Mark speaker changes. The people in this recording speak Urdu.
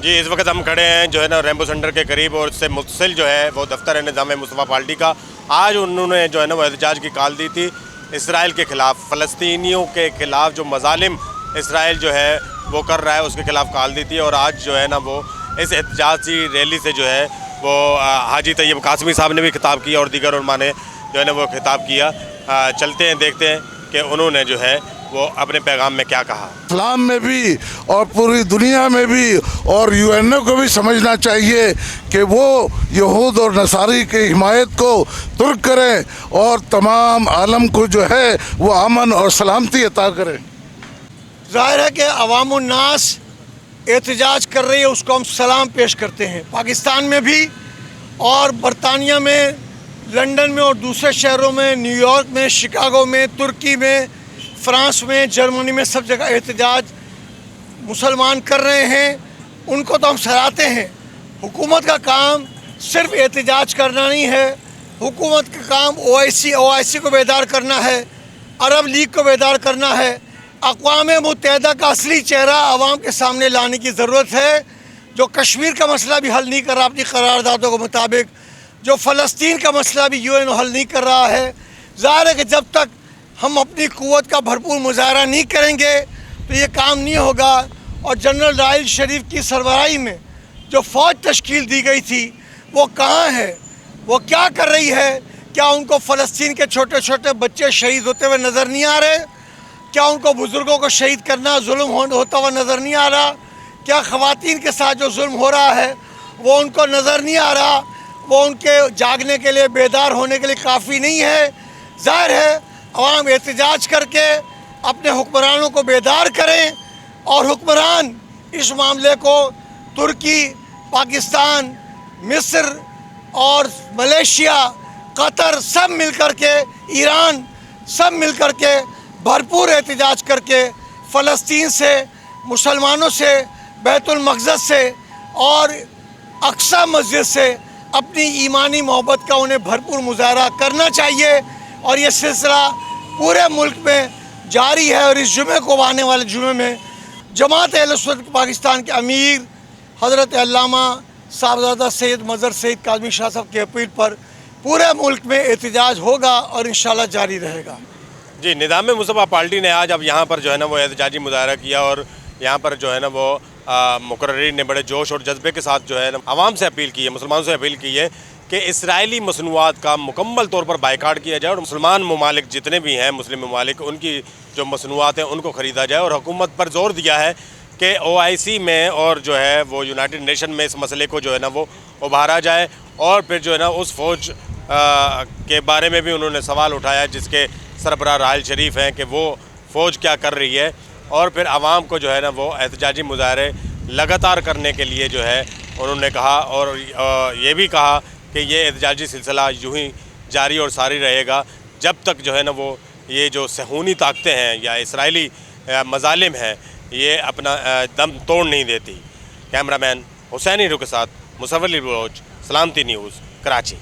Speaker 1: جی اس وقت ہم کھڑے ہیں جو ہے نا ریمبو سینٹر کے قریب، اور اس سے متصل جو ہے وہ دفتر ہے نظام مصطفیٰ پارٹی کا۔ آج انہوں نے جو ہے نا وہ احتجاج کی کال دی تھی اسرائیل کے خلاف، فلسطینیوں کے خلاف جو مظالم اسرائیل جو ہے وہ کر رہا ہے اس کے خلاف کال دی تھی، اور آج جو ہے نا وہ اس احتجاجی ریلی سے جو ہے وہ حاجی طیب قاسمی صاحب نے بھی خطاب کیا اور دیگر علماء نے جو ہے نا وہ خطاب کیا۔ چلتے ہیں دیکھتے ہیں کہ انہوں نے جو ہے وہ اپنے پیغام میں کیا کہا۔
Speaker 2: اسلام میں بھی اور پوری دنیا میں بھی اور UN کو بھی سمجھنا چاہیے کہ وہ یہود اور نصاری کی حمایت کو ترک کریں اور تمام عالم کو جو ہے وہ امن اور سلامتی عطا کریں۔
Speaker 3: ظاہر ہے کہ عوام الناس احتجاج کر رہی ہے، اس کو ہم سلام پیش کرتے ہیں۔ پاکستان میں بھی اور برطانیہ میں، لندن میں اور دوسرے شہروں میں، نیو یارک میں، شکاگو میں، ترکی میں، فرانس میں، جرمنی میں، سب جگہ احتجاج مسلمان کر رہے ہیں۔ ان کو تو ہم سراہتے ہیں۔ حکومت کا کام صرف احتجاج کرنا نہیں ہے، حکومت کا کام OIC کو بیدار کرنا ہے، عرب لیگ کو بیدار کرنا ہے۔ اقوام متحدہ کا اصلی چہرہ عوام کے سامنے لانے کی ضرورت ہے، جو کشمیر کا مسئلہ بھی حل نہیں کر رہا اپنی قراردادوں کے مطابق، جو فلسطین کا مسئلہ بھی UN حل نہیں کر رہا ہے۔ ظاہر ہے کہ جب تک ہم اپنی قوت کا بھرپور مظاہرہ نہیں کریں گے تو یہ کام نہیں ہوگا۔ اور جنرل راحیل شریف کی سربراہی میں جو فوج تشکیل دی گئی تھی وہ کہاں ہے؟ وہ کیا کر رہی ہے؟ کیا ان کو فلسطین کے چھوٹے چھوٹے بچے شہید ہوتے ہوئے نظر نہیں آ رہے؟ کیا ان کو بزرگوں کو شہید کرنا ظلم ہوتا ہوا نظر نہیں آ رہا؟ کیا خواتین کے ساتھ جو ظلم ہو رہا ہے وہ ان کو نظر نہیں آ رہا؟ وہ ان کے جاگنے کے لیے، بیدار ہونے کے لیے کافی نہیں ہے؟ ظاہر ہے عوام احتجاج کر کے اپنے حکمرانوں کو بیدار کریں، اور حکمران اس معاملے کو ترکی، پاکستان، مصر اور ملیشیا، قطر سب مل کر کے، ایران سب مل کر کے بھرپور احتجاج کر کے فلسطین سے، مسلمانوں سے، بیت المقدس سے اور اقصی مسجد سے اپنی ایمانی محبت کا انہیں بھرپور مظاہرہ کرنا چاہیے۔ اور یہ سلسلہ پورے ملک میں جاری ہے، اور اس جمعے کو آنے والے جمعے میں جماعت اہل سنت پاکستان کے امیر حضرت علامہ صاحبزادہ سید مظہر سید کاظمی شاہ صاحب کی اپیل پر پورے ملک میں احتجاج ہوگا اور انشاءاللہ جاری رہے گا۔
Speaker 1: جی نظام مصطفیٰ پارٹی نے آج اب یہاں پر جو ہے نا وہ احتجاجی مظاہرہ کیا، اور یہاں پر جو ہے نا وہ مقررین نے بڑے جوش اور جذبے کے ساتھ جو ہے نا عوام سے اپیل کی ہے، مسلمانوں سے اپیل کی ہے کہ اسرائیلی مصنوعات کا مکمل طور پر بائیکاٹ کیا جائے، اور مسلمان ممالک جتنے بھی ہیں، مسلم ممالک، ان کی جو مصنوعات ہیں ان کو خریدا جائے۔ اور حکومت پر زور دیا ہے کہ OIC میں اور جو ہے وہ یونائٹڈ نیشن میں اس مسئلے کو جو ہے نا وہ ابھارا جائے، اور پھر جو ہے نا اس فوج کے بارے میں بھی انہوں نے سوال اٹھایا جس کے سربراہ راحیل شریف ہیں کہ وہ فوج کیا کر رہی ہے، اور پھر عوام کو جو ہے نا وہ احتجاجی مظاہرے لگاتار کرنے کے لیے جو ہے انہوں نے کہا، اور یہ بھی کہا کہ یہ احتجاجی سلسلہ یوں ہی جاری اور ساری رہے گا جب تک جو ہے نا وہ یہ جو صہیونی طاقتیں ہیں یا اسرائیلی مظالم ہیں یہ اپنا دم توڑ نہیں دیتی۔ کیمرہ مین حسین ہیرو کے ساتھ مصور بلوچ، سلامتی نیوز، کراچی۔